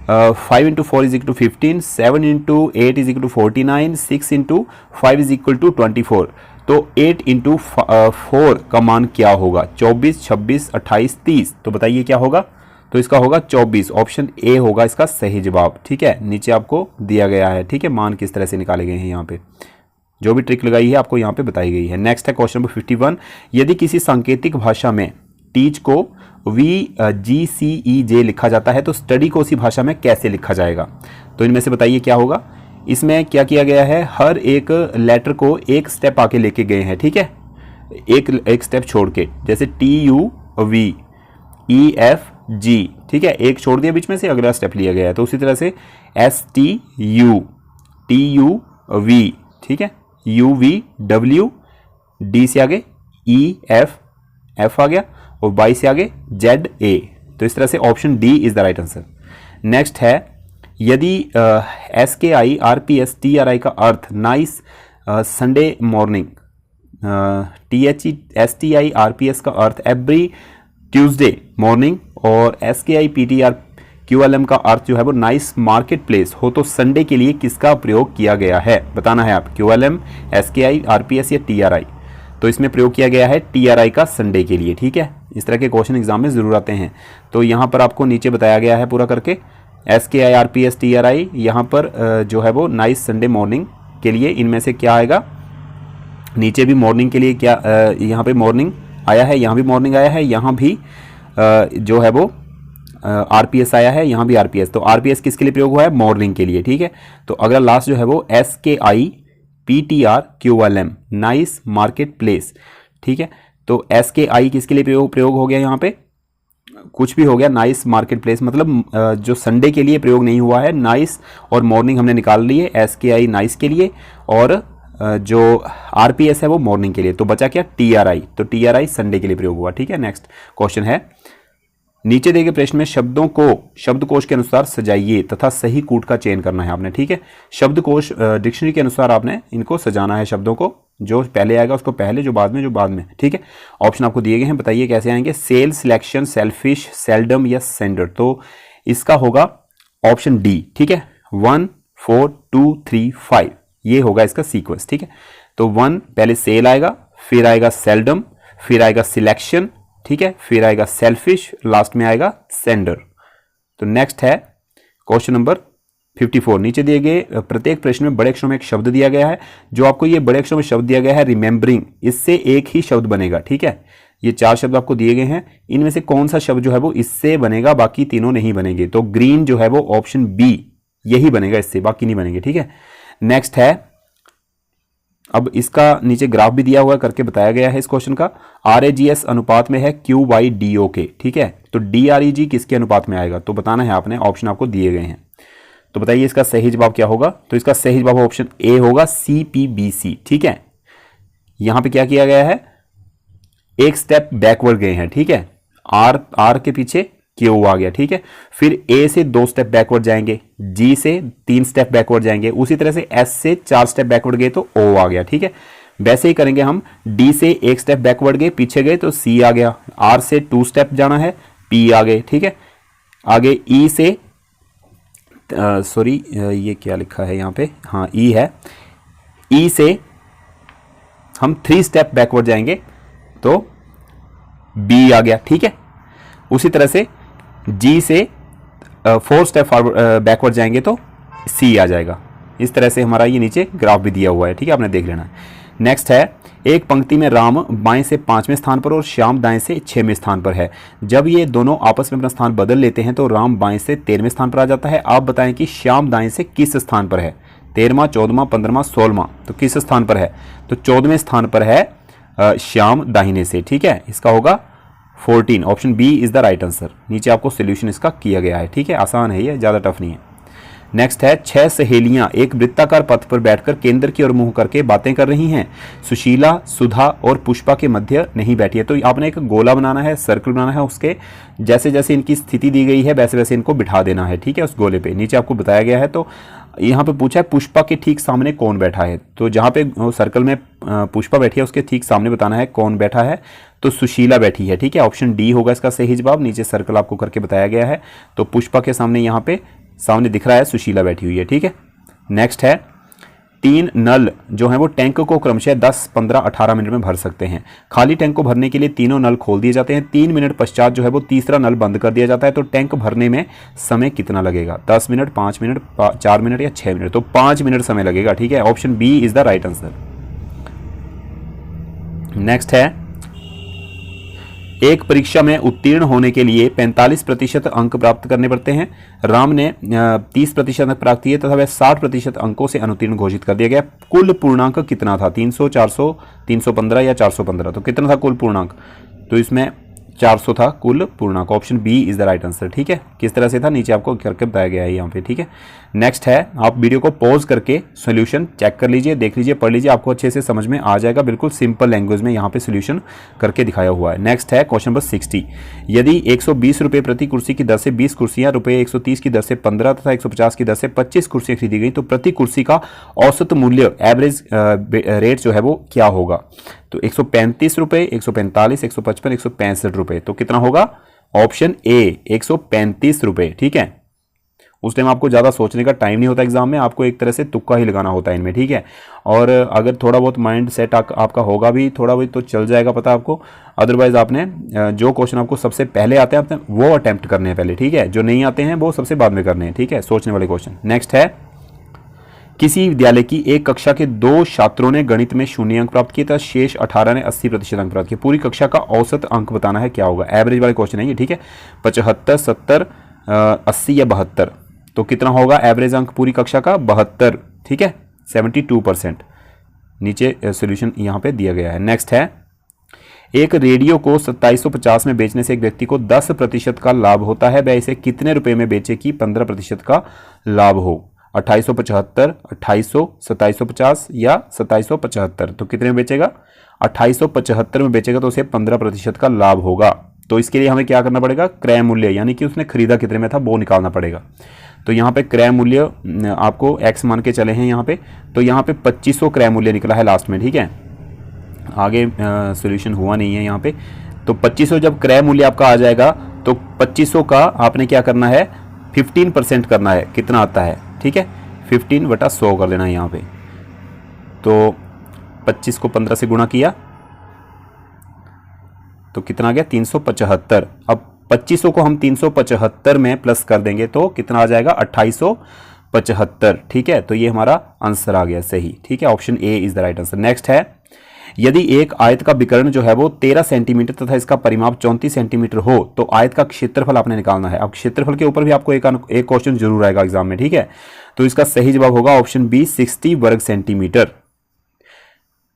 5 into 4 is equal to 15, 7 into 8 is equal to 49, 6 into 5 is equal to 24, तो 8 इंटू 4 का मान क्या होगा, 24, 26, 28, 30, तो बताइए क्या होगा, तो इसका होगा 24, ऑप्शन ए होगा इसका सही जवाब, ठीक है, नीचे आपको दिया गया है, ठीक है, मान किस तरह से निकाले गए हैं, यहाँ पे जो भी ट्रिक लगाई है आपको यहाँ पे बताई गई है। नेक्स्ट है क्वेश्चन नंबर 51, यदि किसी सांकेतिक भाषा में टीच को VGCEJ लिखा जाता है तो स्टडी को उसी भाषा में कैसे लिखा जाएगा, तो इनमें से बताइए क्या होगा। इसमें क्या किया गया है, हर एक लेटर को एक स्टेप आके लेके गए हैं, ठीक है, एक स्टेप छोड़ के, जैसे TUVEFG, ठीक है, एक छोड़ दिया बीच में से, अगला स्टेप लिया गया है, तो उसी तरह से STU TUV, ठीक है, UVW, D से आगे EF आ गया और Y से आगे ZA, तो इस तरह से option D is the right answer. Next है यदि SKI RPS TRI का अर्थ nice Sunday morning, STI RPS का अर्थ एवरी ट्यूसडे मॉर्निंग और SKI PTR QLM का अर्थ जो है वो नाइस मार्केट प्लेस हो, तो संडे के लिए किसका प्रयोग किया गया है, बताना है आप, QLM, SKI RPS या TRI, तो इसमें प्रयोग किया गया है TRI का संडे के लिए, ठीक है। इस तरह के क्वेश्चन एग्जाम में जरूर आते हैं, तो यहाँ पर आपको नीचे बताया गया है पूरा करके, SKI RPS TRI, यहाँ पर जो है वो नाइस संडे मॉर्निंग के लिए इनमें से क्या आएगा, नीचे भी मॉर्निंग के लिए क्या यहाँ पे मॉर्निंग आया है, यहाँ भी मॉर्निंग आया है, यहाँ भी जो है वो RPS आया है, यहाँ भी RPS, तो RPS किसके लिए प्रयोग हुआ है, मॉर्निंग के लिए, ठीक है। तो अगला लास्ट जो है वो SKI PTR QLM nice market place, ठीक है, तो SKI किसके लिए प्रयोग हो गया, यहाँ पे कुछ भी हो गया, नाइस मार्केट प्लेस, मतलब जो संडे के लिए प्रयोग नहीं हुआ है, नाइस और मॉर्निंग हमने निकाल ली है, SKI नाइस के लिए और जो आरपीएस है वो मॉर्निंग के लिए, तो बचा क्या टीआरआई, तो टीआरआई संडे के लिए प्रयोग हुआ। ठीक है, नेक्स्ट क्वेश्चन है, नीचे दिए गए प्रश्न में शब्दों को शब्दकोश के अनुसार सजाइए तथा सही कूट का चयन करना है आपने। ठीक है, शब्दकोश डिक्शनरी के अनुसार आपने इनको सजाना है, शब्दों को जो पहले आएगा उसको पहले, जो बाद में। ठीक है, ऑप्शन आपको दिए गए हैं, बताइए कैसे आएंगे। सेल, सिलेक्शन, सेल्फिश, सेल्डम या सेंडर, तो इसका होगा ऑप्शन डी। ठीक है, 1 4 2 3 5 ये होगा इसका सीक्वेंस। ठीक है, तो 1 पहले सेल आएगा, फिर आएगा सेल्डम, फिर आएगा सिलेक्शन, ठीक है, फिर आएगा सेल्फिश, लास्ट में आएगा सेंडर। तो नेक्स्ट है क्वेश्चन नंबर 54। नीचे दिए गए प्रत्येक प्रश्न में बड़े अक्षरों में एक शब्द दिया गया है। जो आपको ये बड़े अक्षरों में शब्द दिया गया है रिमेंबरिंग, इससे एक ही शब्द बनेगा। ठीक है, ये 4 शब्द आपको दिए गए हैं, इनमें से कौन सा शब्द जो है वो इससे बनेगा, बाकी तीनों नहीं बनेंगे। तो ग्रीन जो है वो ऑप्शन बी यही बनेगा इससे, बाकी नहीं बनेंगे। ठीक है, नेक्स्ट है, अब इसका नीचे ग्राफ भी दिया हुआ करके बताया गया है इस क्वेश्चन का। RAGS अनुपात में है Q/DO के। ठीक है, तो DREG किसके अनुपात में आएगा, तो बताना है आपने, ऑप्शन आपको दिए गए हैं। तो बताइए इसका सही जवाब क्या होगा, तो इसका सही जवाब ऑप्शन ए होगा CPBC। ठीक है, यहां पे क्या किया गया है, एक स्टेप बैकवर्ड गए हैं। ठीक है, R के पीछे Q आ गया। ठीक है, फिर A से 2 स्टेप बैकवर्ड जाएंगे, G से 3 स्टेप बैकवर्ड जाएंगे, उसी तरह से S से 4 स्टेप बैकवर्ड गए तो O आ गया। ठीक है, वैसे ही करेंगे हम, D से 1 स्टेप बैकवर्ड गए, पीछे गए तो C आ गया, R से 2 स्टेप जाना है, P आ गए। ठीक है, आगे E से ये क्या लिखा है यहाँ पे, हाँ E है, E से हम 3 स्टेप बैकवर्ड जाएंगे तो B आ गया। ठीक है, उसी तरह से G से 4 स्टेप बैकवर्ड जाएंगे तो C आ जाएगा। इस तरह से हमारा ये नीचे ग्राफ भी दिया हुआ है। ठीक है, आपने देख लेना है। नेक्स्ट है, एक पंक्ति में राम बाएं से 5वें स्थान पर और श्याम दाएं से 6वें स्थान पर है। जब ये दोनों आपस में अपना स्थान बदल लेते हैं तो राम बाएं से 13वें स्थान पर आ जाता है। आप बताएं कि श्याम दाएं से किस स्थान पर है, 13वां, 14वां, 15वां, 16वां, तो किस स्थान पर है, तो 14वें स्थान पर है श्याम दाहिने से। ठीक है, इसका होगा 14, option B is the right answer. नीचे आपको सोल्यूशन इसका किया गया है। ठीक है, आसान है ये, ज़्यादा टफ नहीं है। नेक्स्ट है, 6 सहेलियां एक वृत्ताकार पथ पर बैठकर केंद्र की ओर मुंह करके बातें कर रही हैं। सुशीला, सुधा और पुष्पा के मध्य नहीं बैठी है। तो आपने एक गोला बनाना है, सर्कल बनाना है, उसके जैसे जैसे इनकी स्थिति दी गई है वैसे वैसे इनको बिठा देना है। ठीक है, उस गोले पे नीचे आपको बताया गया है। तो यहाँ पे पूछा है पुष्पा के ठीक सामने कौन बैठा है, तो जहाँ पे सर्कल में पुष्पा बैठी है उसके ठीक सामने बताना है कौन बैठा है, तो सुशीला बैठी है। ठीक है, ऑप्शन डी होगा इसका सही जवाब। नीचे सर्कल आपको करके बताया गया है, तो पुष्पा के सामने यहाँ पे सामने दिख रहा है सुशीला बैठी हुई है। ठीक है, नेक्स्ट है, 3 नल जो है वो टैंक को क्रमशः 10, 15, 18 मिनट में भर सकते हैं। खाली टैंक को भरने के लिए तीनों नल खोल दिए जाते हैं। 3 मिनट पश्चात जो है वो तीसरा नल बंद कर दिया जाता है। तो टैंक भरने में समय कितना लगेगा, 10 मिनट, 5 मिनट, 4 मिनट या 6 मिनट, तो 5 मिनट समय लगेगा। ठीक है, option B is the right answer. Next है, एक परीक्षा में उत्तीर्ण होने के लिए 45% अंक प्राप्त करने पड़ते हैं। राम ने 30% अंक प्राप्त किए तथा वह 60% अंकों से अनुत्तीर्ण घोषित कर दिया गया। कुल पूर्णांक कितना था, 300, 400, 315 या 415, तो कितना था कुल पूर्णांक, तो इसमें 400 था कुल पूर्णांक। Option B is the right answer. ठीक है, किस तरह से था नीचे आपको करके बताया गया है यहाँ पे। ठीक है, नेक्स्ट है, आप वीडियो को पॉज करके सॉल्यूशन चेक कर लीजिए, देख लीजिए, पढ़ लीजिए, आपको अच्छे से समझ में आ जाएगा। बिल्कुल सिंपल लैंग्वेज में यहाँ पे सॉल्यूशन करके दिखाया हुआ है। नेक्स्ट है क्वेश्चन नंबर 60। यदि 120 रुपये प्रति कुर्सी की दर से 20 कुर्सियां, रुपये 130 की दर से 15 तथा 150 की दर से 25 कुर्सियां खरीदी गई तो प्रति कुर्सी का औसत मूल्य एवरेज रेट जो है वो क्या होगा, तो 135 रुपये, 145, 155, 165 रुपये, तो कितना होगा, ऑप्शन ए 135 रुपये। ठीक है, उस टाइम आपको ज़्यादा सोचने का टाइम नहीं होता एग्जाम में, आपको एक तरह से तुक्का ही लगाना होता है इनमें। ठीक है, और अगर थोड़ा बहुत माइंड सेट आपका होगा भी थोड़ा बहुत तो चल जाएगा पता आपको। अदरवाइज आपने जो क्वेश्चन आपको सबसे पहले आते हैं वो अटेम्प्ट करने हैं पहले। ठीक है, जो नहीं आते हैं वो सबसे बाद में करने हैं। ठीक है, सोचने वाले क्वेश्चन। नेक्स्ट है, किसी विद्यालय की एक कक्षा के 2 छात्रों ने गणित में 0 अंक प्राप्त किए तथा शेष 18 ने 80% अंक प्राप्त किए। पूरी कक्षा का औसत अंक बताना है, क्या होगा, एवरेज वाले क्वेश्चन है ये। ठीक है, 75, 70, 80 या 72, तो कितना होगा एवरेज अंक पूरी कक्षा का, 72। ठीक है, 72%। नीचे सॉल्यूशन यहाँ पे दिया गया है। नेक्स्ट है, एक रेडियो को 2750 में बेचने से एक व्यक्ति को 10% का लाभ होता है, वह इसे कितने रुपए में बेचे कि 15% का लाभ हो। 2875, 2800, 2750 या 2775। तो कितने में बेचेगा? 2875 में बेचेगा तो उसे 15% का लाभ होगा। तो इसके लिए हमें क्या करना पड़ेगा? क्रय मूल्य, यानी कि उसने खरीदा कितने में था वो निकालना पड़ेगा। तो यहाँ पे क्रय मूल्य आपको x मान के चले हैं यहाँ पे, तो यहाँ पे 2500 क्रय मूल्य निकला है लास्ट में, ठीक है। आगे सॉल्यूशन हुआ नहीं है यहाँ पे। तो 2500 जब क्रय मूल्य आपका आ जाएगा तो 2500 का आपने क्या करना है? 15% करना है। कितना आता है? ठीक है, 15/100 कर देना है यहाँ पे। तो 25 को 15 से गुणा किया तो कितना आ गया? 375। अब 2500 को हम 375 में प्लस कर देंगे तो कितना आ जाएगा? 2875। ठीक है, तो ये हमारा आंसर आ गया सही। ठीक है, option A is the right answer. Next है, यदि एक आयत का विकर्ण जो है वो 13 सेंटीमीटर तथा इसका परिमाप 34 सेंटीमीटर हो तो आयत का क्षेत्रफल आपने निकालना है। अब क्षेत्रफल के ऊपर भी आपको एक क्वेश्चन जरूर आएगा एग्जाम में, ठीक है। तो इसका सही जवाब होगा ऑप्शन बी, 60 वर्ग सेंटीमीटर।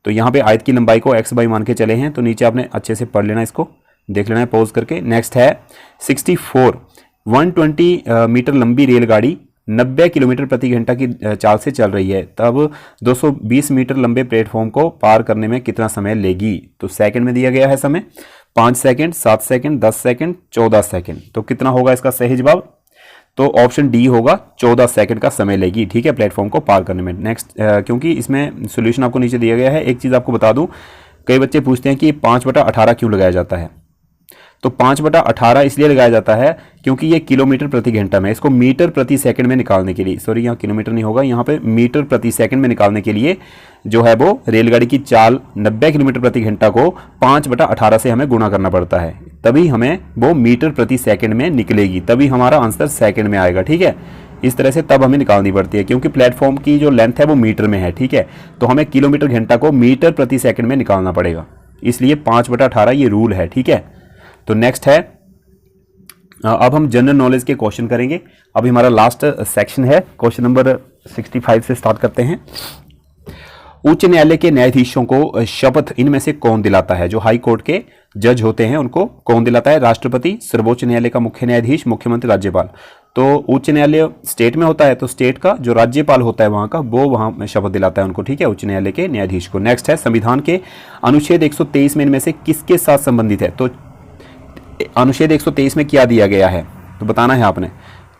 तो यहाँ पे आयत की लंबाई को x बाई मान के चले हैं, तो नीचे आपने अच्छे से पढ़ लेना, इसको देख लेना है पॉज करके। नेक्स्ट है 64, 120 मीटर लंबी रेलगाड़ी 90 किलोमीटर प्रति घंटा की चाल से चल रही है, तब 220 मीटर लंबे प्लेटफॉर्म को पार करने में कितना समय लेगी? तो सेकंड में दिया गया है समय, 5 सेकंड, 7 सेकंड, 10 सेकंड, 14 सेकंड। तो कितना होगा इसका सही जवाब? तो ऑप्शन डी होगा, 14 सेकंड का समय लेगी, ठीक है, प्लेटफॉर्म को पार करने में। नेक्स्ट, क्योंकि इसमें सोल्यूशन आपको नीचे दिया गया है। एक चीज़ आपको बता दूं, कई बच्चे पूछते हैं कि 5/18 क्यों लगाया जाता है। तो 5/18 इसलिए लगाया जाता है क्योंकि ये किलोमीटर प्रति घंटा में, इसको मीटर प्रति सेकंड में निकालने के लिए, सॉरी यहाँ किलोमीटर नहीं होगा, यहाँ पे मीटर प्रति सेकंड में निकालने के लिए जो है वो रेलगाड़ी की चाल 90 किलोमीटर प्रति घंटा को 5/18 से हमें गुणा करना पड़ता है, तभी हमें वो मीटर प्रति सेकंड में निकलेगी, तभी हमारा आंसर सेकंड में आएगा, ठीक है। इस तरह से तब हमें निकालनी पड़ती है क्योंकि प्लेटफॉर्म की जो लेंथ है वो मीटर में है, ठीक है। तो हमें किलोमीटर घंटा को मीटर प्रति सेकंड में निकालना पड़ेगा, इसलिए 5/18 ये रूल है, ठीक है। तो नेक्स्ट है, अब हम जनरल नॉलेज के क्वेश्चन करेंगे। अभी हमारा लास्ट सेक्शन है, क्वेश्चन नंबर 65 से स्टार्ट करते हैं। उच्च न्यायालय के न्यायाधीशों को शपथ इनमें से कौन दिलाता है? जो हाई कोर्ट के जज होते हैं उनको कौन दिलाता है? राष्ट्रपति, सर्वोच्च न्यायालय का मुख्य न्यायाधीश, मुख्यमंत्री, राज्यपाल। तो उच्च न्यायालय स्टेट में होता है, तो स्टेट का जो राज्यपाल होता है वहां का, वो वहां शपथ दिलाता है उनको, ठीक है, उच्च न्यायालय के न्यायाधीश को। नेक्स्ट है, संविधान के अनुच्छेद 123 में इनमें से किसके साथ संबंधित है? तो अनुच्छेद 123 में क्या दिया गया है तो बताना है आपने।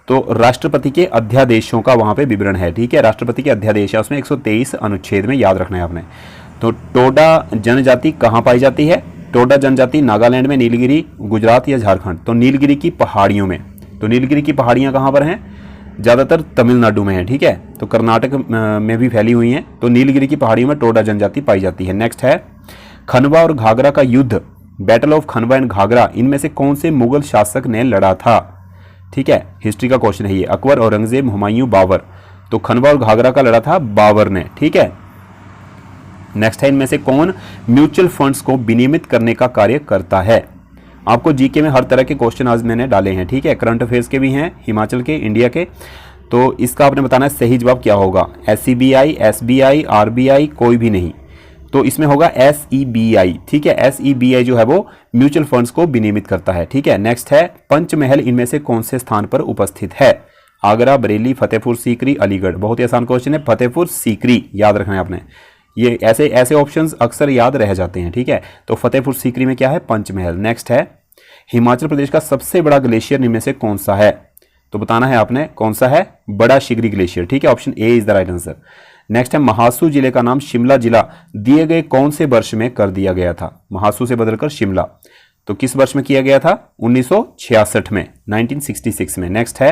तो राष्ट्रपति के अध्यादेशों का वहां पे विवरण है, ठीक है, राष्ट्रपति के अध्यादेश है उसमें 123 अनुच्छेद में, याद रखना है आपने। तो टोडा जनजाति कहाँ पाई जाती है? टोडा जनजाति नागालैंड में, नीलगिरी, गुजरात या झारखंड? तो नीलगिरी की पहाड़ियों में। तो नीलगिरी की पहाड़ियां कहाँ पर हैं? ज़्यादातर तमिलनाडु में है, ठीक है, तो कर्नाटक में भी फैली हुई हैं। तो नीलगिरी की पहाड़ियों में टोडा जनजाति पाई जाती है। नेक्स्ट है, खनवा और घाघरा का युद्ध, बैटल ऑफ खनवा एंड घाघरा, इनमें से कौन से मुगल शासक ने लड़ा था? ठीक है, हिस्ट्री का क्वेश्चन है ये। अकबर, औरंगजेब, हुमायूं, बाबर। तो खनवा और घाघरा का लड़ा था बाबर ने, ठीक है। नेक्स्ट है, इनमें से कौन म्यूचुअल फंड्स को विनियमित करने का कार्य करता है? आपको जीके में हर तरह के क्वेश्चन आज मैंने डाले हैं, ठीक है, करंट अफेयर्स के भी हैं, हिमाचल के, इंडिया के। तो इसका आपने बताना है सही जवाब क्या होगा। SCBI, SBI, RBI, कोई भी नहीं। तो इसमें होगा SEBI, ठीक है, SEBI जो है वो म्यूचुअल फंड्स को विनियमित करता है, ठीक है। नेक्स्ट है, पंचमहल इनमें से कौन से स्थान पर उपस्थित है? आगरा, बरेली, फतेहपुर सीकरी, अलीगढ़। बहुत ही आसान क्वेश्चन है, फतेहपुर सीकरी, याद रखना है आपने। ये ऐसे ऑप्शंस अक्सर याद रह जाते हैं, ठीक है। तो फतेहपुर सीकरी में क्या है? पंचमहल। नेक्स्ट है, हिमाचल प्रदेश का सबसे बड़ा ग्लेशियर इनमें से कौन सा है? तो बताना है आपने कौन सा है? बड़ा शिगरी ग्लेशियर, ठीक है, option A is the right answer. Next है, महासू जिले का नाम शिमला जिला दिए गए कौन से वर्ष में कर दिया गया था? महासू से बदलकर शिमला। तो किस वर्ष में किया गया था? 1966 में, 1966 में। नेक्स्ट है,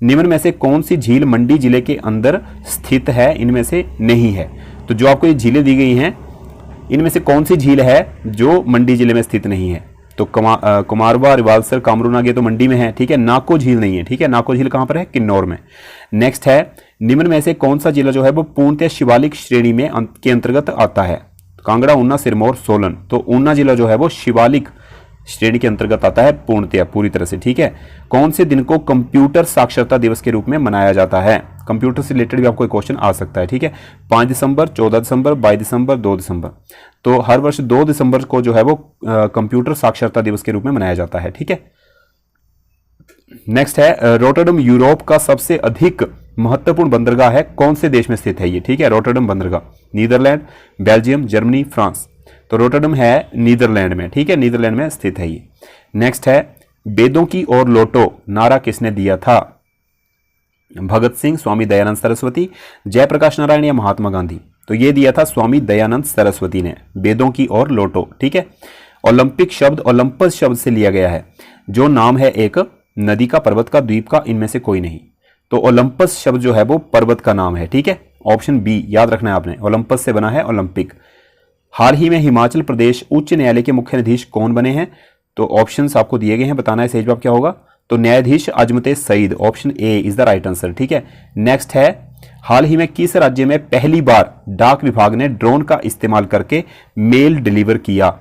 निम्न में से कौन सी झील मंडी जिले के अंदर स्थित है? इनमें से नहीं है। तो जो आपको ये झीलें दी गई हैं, इनमें से कौन सी झील है जो मंडी जिले में स्थित नहीं है? तो कुमारवा, रिवाल्सर, कामरूनाग ये तो मंडी में है, ठीक है। नाको झील नहीं है, ठीक है, नाको झील कहां पर है? किन्नौर में। नेक्स्ट है, निम्न में से कौन सा जिला जो है वो पूर्णतः शिवालिक श्रेणी में के अंतर्गत आता है? कांगड़ा, ऊना, सिरमौर, सोलन। तो ऊना जिला जो है वो शिवालिक श्रेणी के अंतर्गत आता है पूर्णतः, पूरी तरह से, ठीक है। कौन से दिन को कंप्यूटर साक्षरता दिवस के रूप में मनाया जाता है? कंप्यूटर से रिलेटेड भी आपको एक क्वेश्चन आ सकता है, ठीक है। 5 दिसंबर, 14 दिसंबर, 22 दिसंबर, 2 दिसंबर। तो हर वर्ष 2 दिसंबर को जो है वो कंप्यूटर साक्षरता दिवस के रूप में मनाया जाता है, ठीक है। नेक्स्ट है रोटरडम यूरोप का सबसे अधिक महत्वपूर्ण बंदरगाह है, कौन से देश में स्थित है ये? ठीक है, रोटरडम बंदरगाह नीदरलैंड, बेल्जियम, जर्मनी, फ्रांस। तो रोटरडम है नीदरलैंड में। ठीक है, नीदरलैंड में स्थित है ये। नेक्स्ट है वेदों की ओर लौटो नारा किसने दिया था? भगत सिंह, स्वामी दयानंद सरस्वती, जयप्रकाश नारायण या महात्मा गांधी? तो ये दिया था स्वामी दयानंद सरस्वती ने, वेदों की ओर लौटो। ठीक है। ओलंपिक शब्द ओलंपस शब्द से लिया गया है, जो नाम है एक नदी का, पर्वत का, द्वीप का, इनमें से कोई नहीं। तो ओलंपस शब्द जो है वो पर्वत का नाम है। ठीक है, ऑप्शन बी याद रखना है आपने, ओलंपस से बना है ओलंपिक। हाल ही में हिमाचल प्रदेश उच्च न्यायालय के मुख्य न्यायाधीश कौन बने हैं? तो ऑप्शंस आपको दिए गए हैं, बताना है सही जवाब क्या होगा। तो न्यायाधीश Azmat Saeed, option A is the right answer. ठीक है। नेक्स्ट है हाल ही में किस राज्य में पहली बार डाक विभाग ने ड्रोन का इस्तेमाल करके मेल डिलीवर किया?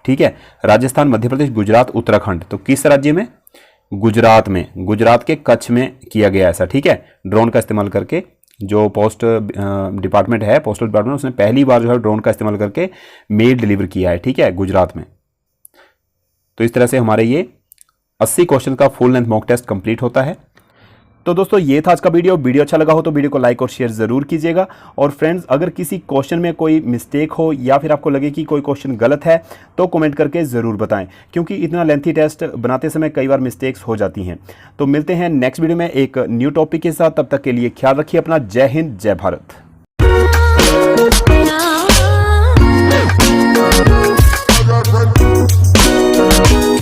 ठीक है, राजस्थान, मध्य प्रदेश, गुजरात, उत्तराखंड। तो किस राज्य में? गुजरात में, गुजरात के कच्छ में किया गया ऐसा। ठीक है, ड्रोन का इस्तेमाल करके जो पोस्ट डिपार्टमेंट है, पोस्टल डिपार्टमेंट, उसने पहली बार जो है ड्रोन का इस्तेमाल करके मेल डिलीवर किया है। ठीक है, गुजरात में। तो इस तरह से हमारे ये 80 क्वेश्चन का full length mock test complete होता है। तो दोस्तों ये था आज का वीडियो अच्छा लगा हो तो वीडियो को लाइक और शेयर जरूर कीजिएगा। और फ्रेंड्स, अगर किसी क्वेश्चन में कोई मिस्टेक हो या फिर आपको लगे कि कोई क्वेश्चन गलत है तो कमेंट करके ज़रूर बताएं, क्योंकि इतना लेंथी टेस्ट बनाते समय कई बार मिस्टेक्स हो जाती हैं। तो मिलते हैं नेक्स्ट वीडियो में एक न्यू टॉपिक के साथ, तब तक के लिए ख्याल रखिए अपना। जय हिंद, जय भारत।